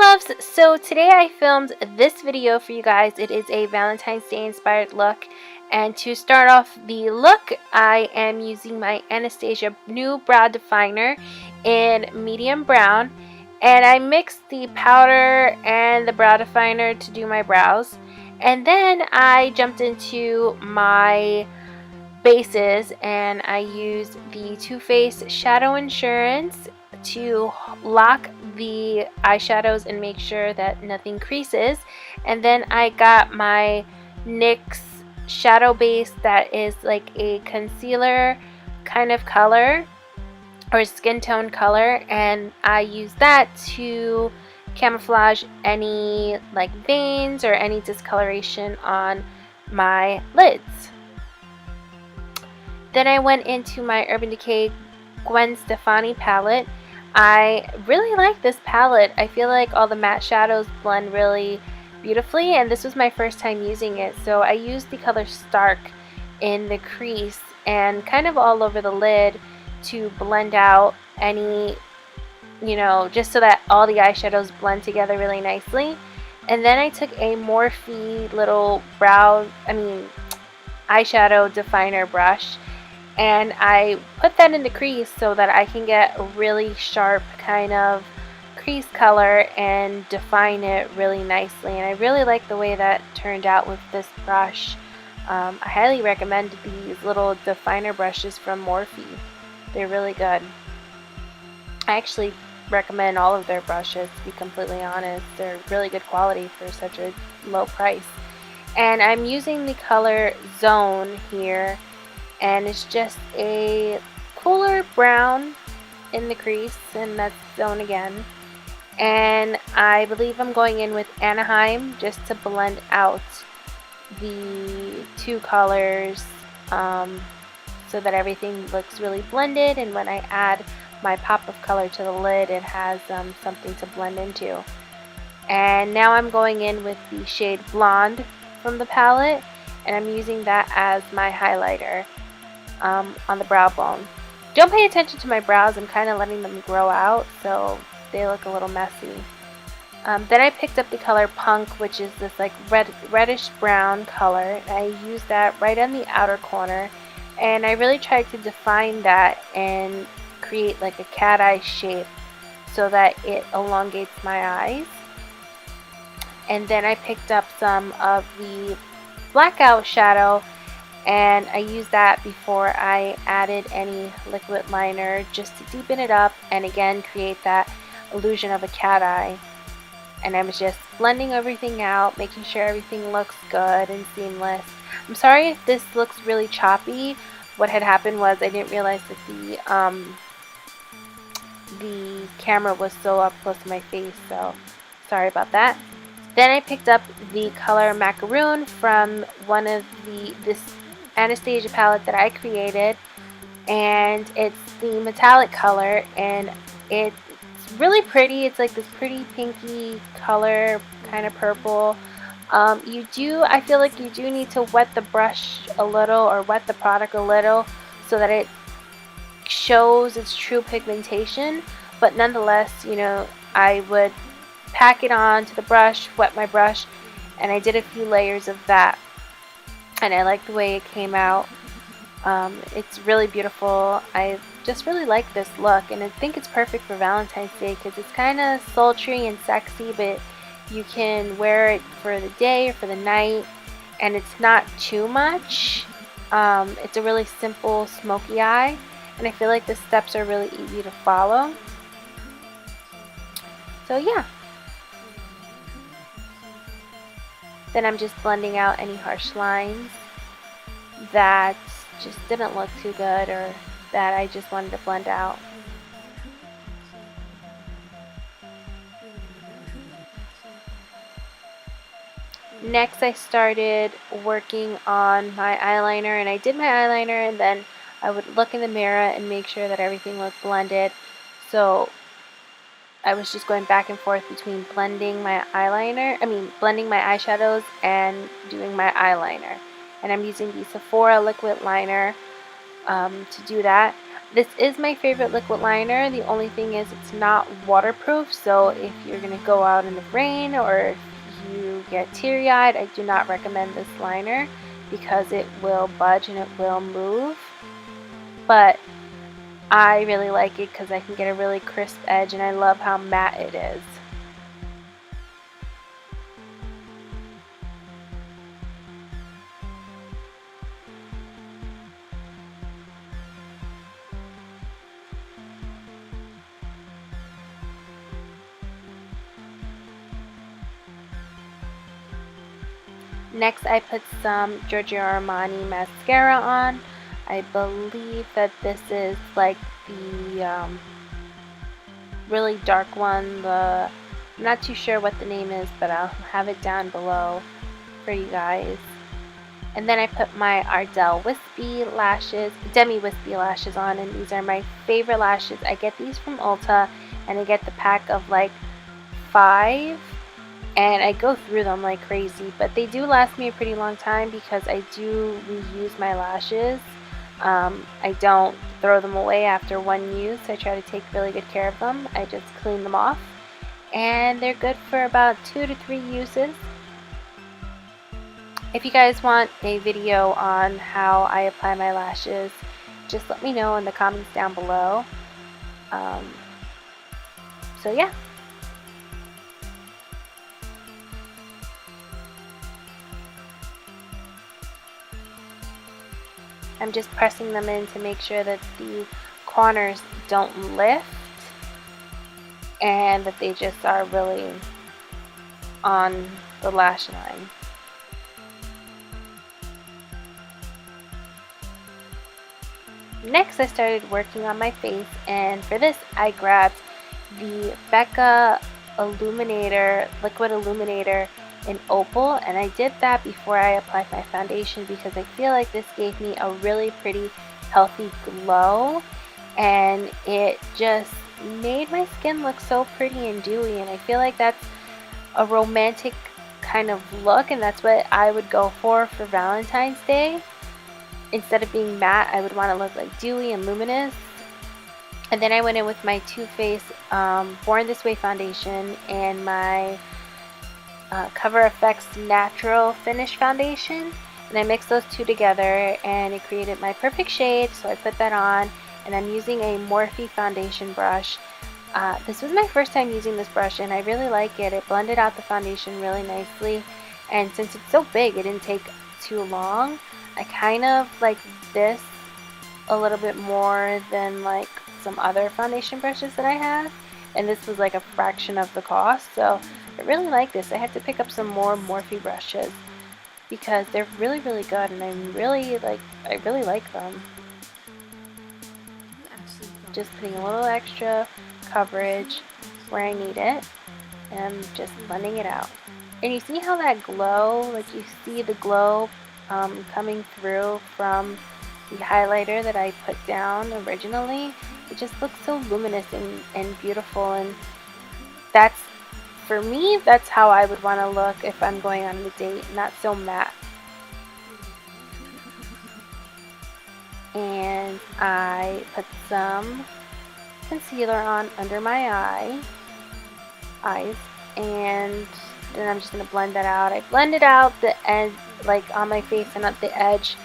loves, so today I filmed this video for you guys. It is a Valentine's Day inspired look, and to start off the look I am using my Anastasia new brow definer in medium brown, and I mixed the powder and the brow definer to do my brows, and then I jumped into my bases and I used the Too Faced Shadow Insurance to lock the eyeshadows and make sure that nothing creases. And then I got my NYX shadow base that is like a concealer kind of color or skin tone color, and I use that to camouflage any like veins or any discoloration on my lids. Then I went into my Urban Decay Gwen Stefani palette. I really like this palette. I feel like all the matte shadows blend really beautifully, and this was my first time using it, so I used the color Stark in the crease and kind of all over the lid to blend out any, just so that all the eyeshadows blend together really nicely. And then I took a Morphe little eyeshadow definer brush, and I put that in the crease so that I can get a really sharp kind of crease color and define it really nicely. And I really like the way that turned out with this brush. I highly recommend these little definer brushes from Morphe. They're really good. I actually recommend all of their brushes, to be completely honest. They're really good quality for such a low price. And I'm using the color Zone here, and it's just a cooler brown in the crease, and that's Zone again. And I believe I'm going in with Anaheim just to blend out the two colors so that everything looks really blended, and when I add my pop of color to the lid, it has something to blend into. And now I'm going in with the shade Blonde from the palette, and I'm using that as my highlighter on the brow bone. Don't pay attention to my brows, I'm kind of letting them grow out, so they look a little messy. Then I picked up the color Punk, which is this like reddish brown color. I used that right on the outer corner, and I really tried to define that and create like a cat eye shape so that it elongates my eyes. And then I picked up some of the Blackout shadow, and I used that before I added any liquid liner just to deepen it up and again create that illusion of a cat eye. And I was just blending everything out, making sure everything looks good and seamless. I'm sorry if this looks really choppy. What had happened was I didn't realize that the camera was so up close to my face, so sorry about that. Then I picked up the color Macaroon from one of this Anastasia palette that I created, and it's the metallic color, and it's really pretty. It's like this pretty pinky color, kind of purple. I feel like you do need to wet the brush a little, or wet the product a little, so that it shows its true pigmentation, but nonetheless, I would pack it on to the brush, wet my brush, and I did a few layers of that, and I like the way it came out. It's really beautiful. I just really like this look, and I think it's perfect for Valentine's Day because it's kind of sultry and sexy, but you can wear it for the day or for the night, and it's not too much. It's a really simple smoky eye, and I feel like the steps are really easy to follow. So yeah. Then I'm just blending out any harsh lines that just didn't look too good or that I just wanted to blend out. Next I started working on my eyeliner, and I did my eyeliner, and then I would look in the mirror and make sure that everything looked blended. So I was just going back and forth between blending my eyeshadows and doing my eyeliner. And I'm using the Sephora liquid liner to do that. This is my favorite liquid liner. The only thing is it's not waterproof, so if you're going to go out in the rain or if you get teary-eyed, I do not recommend this liner because it will budge and it will move. But I really like it because I can get a really crisp edge, and I love how matte it is. Next, I put some Giorgio Armani mascara on. I believe that this is like the really dark one. I'm not too sure what the name is, but I'll have it down below for you guys. And then I put my Ardell Wispy lashes, Demi Wispy lashes on, and these are my favorite lashes. I get these from Ulta, and I get the pack of like 5. And I go through them like crazy, but they do last me a pretty long time because I do reuse my lashes. I don't throw them away after one use. I try to take really good care of them. I just clean them off, and they're good for about 2 to 3 uses. If you guys want a video on how I apply my lashes, just let me know in the comments down below. So yeah. I'm just pressing them in to make sure that the corners don't lift and that they just are really on the lash line. Next, I started working on my face, and for this I grabbed the Becca liquid illuminator in Opal, and I did that before I applied my foundation because I feel like this gave me a really pretty healthy glow, and it just made my skin look so pretty and dewy, and I feel like that's a romantic kind of look, and that's what I would go for Valentine's Day. Instead of being matte, I would want to look like dewy and luminous. And then I went in with my Too Faced Born This Way foundation and my Cover FX Natural Finish foundation, and I mixed those two together and it created my perfect shade. So I put that on, and I'm using a Morphe foundation brush. This was my first time using this brush, and I really like it. It blended out the foundation really nicely, and since it's so big, it didn't take too long. I kind of like this a little bit more than like some other foundation brushes that I have, and this was like a fraction of the cost, so I really like this. I had to pick up some more Morphe brushes because they're really good, and I really like them. Just putting a little extra coverage where I need it and just blending it out. And you see how that glow, like you see the glow coming through from the highlighter that I put down originally. It just looks so luminous and beautiful, and that's, for me, that's how I would want to look if I'm going on a date, not so matte. And I put some concealer on under my eyes, and then I'm just going to blend that out. I blended out the edge, like on my face and at the edge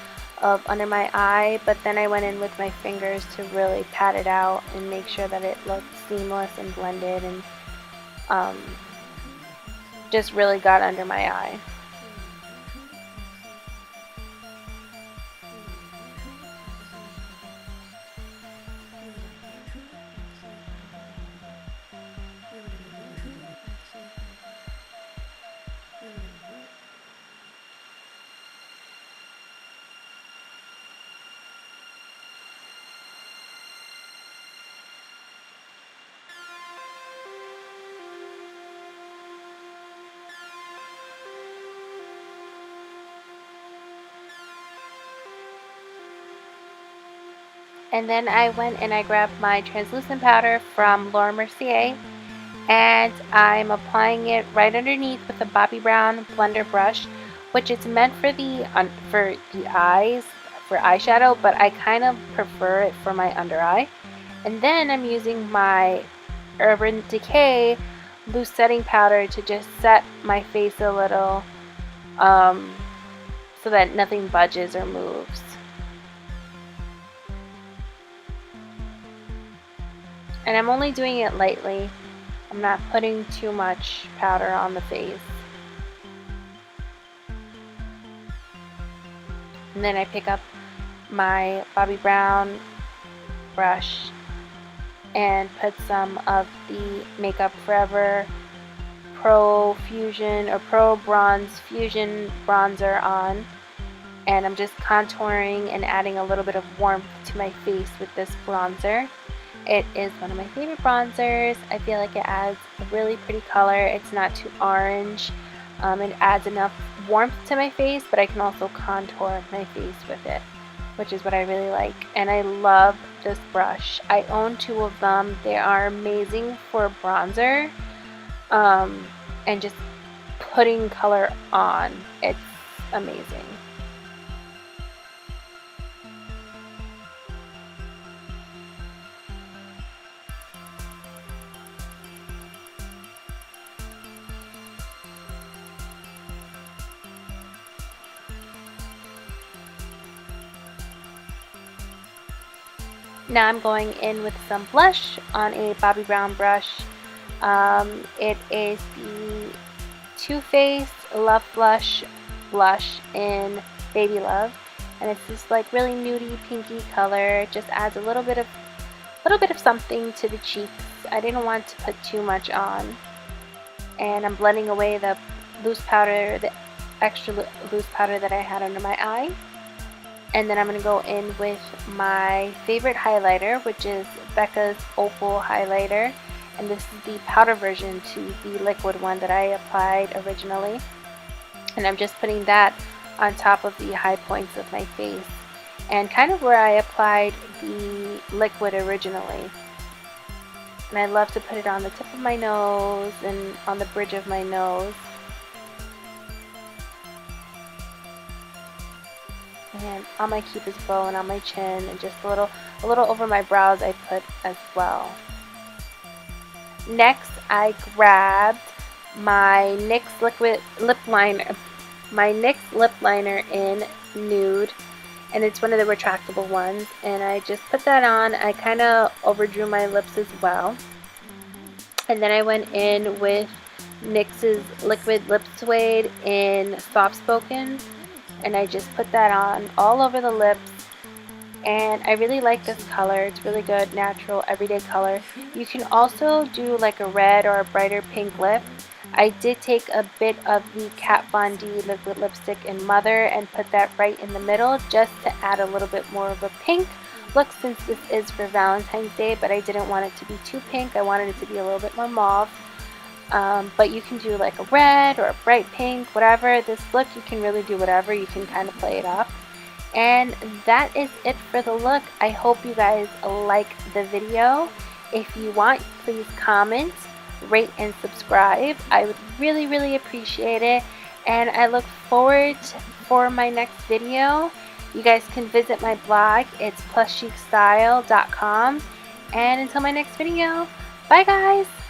of under my eye, but then I went in with my fingers to really pat it out and make sure that it looked seamless and blended, and just really got under my eye. And then I went and I grabbed my translucent powder from Mercier, and I'm applying it right underneath with a Bobbi Brown blender brush, which is meant for the eyes, for eyeshadow, but I kind of prefer it for my under eye. And then I'm using my Urban Decay loose setting powder to just set my face a little, so that nothing budges or moves. And I'm only doing it lightly. I'm not putting too much powder on the face. And then I pick up my Bobbi Brown brush and put some of the Makeup Forever Pro Fusion or Pro Bronze Fusion bronzer on. And I'm just contouring and adding a little bit of warmth to my face with this bronzer. It is one of my favorite bronzers. I feel like it adds a really pretty color. It's not too orange. It adds enough warmth to my face, but I can also contour my face with it, which is what I really like. And I love this brush. I own 2 of them. They are amazing for bronzer and just putting color on. It's amazing. Now I'm going in with some blush on a Bobbi Brown brush. It is the Too Faced Love Blush in Baby Love, and it's this like really nudie pinky color. It just adds a little bit of something to the cheeks. I didn't want to put too much on, and I'm blending away the loose powder, the extra loose powder that I had under my eye. And then I'm going to go in with my favorite highlighter, which is Becca's Opal highlighter. And this is the powder version to the liquid one that I applied originally. And I'm just putting that on top of the high points of my face, and kind of where I applied the liquid originally. And I love to put it on the tip of my nose and on the bridge of my nose. And on my cupid's bow and on my chin, and just a little over my brows I put as well. Next, I grabbed my NYX Lip Liner in Nude, and it's one of the retractable ones, and I just put that on. I kind of overdrew my lips as well. And then I went in with NYX's Liquid Lip Suede in Soft Spoken, and I just put that on all over the lips. And I really like this color. It's really good, natural, everyday color. You can also do like a red or a brighter pink lip. I did take a bit of the Kat Von D liquid lipstick in Mother and put that right in the middle just to add a little bit more of a pink look, since this is for Valentine's Day, but I didn't want it to be too pink. I wanted it to be a little bit more mauve. But you can do like a red or a bright pink, whatever. This look, you can really do whatever. You can kind of play it up. And that is it for the look. I hope you guys like the video. If you want, please comment, rate, and subscribe. I would really, really appreciate it. And I look forward for my next video. You guys can visit my blog. It's pluschicstyle.com. And until my next video, bye guys!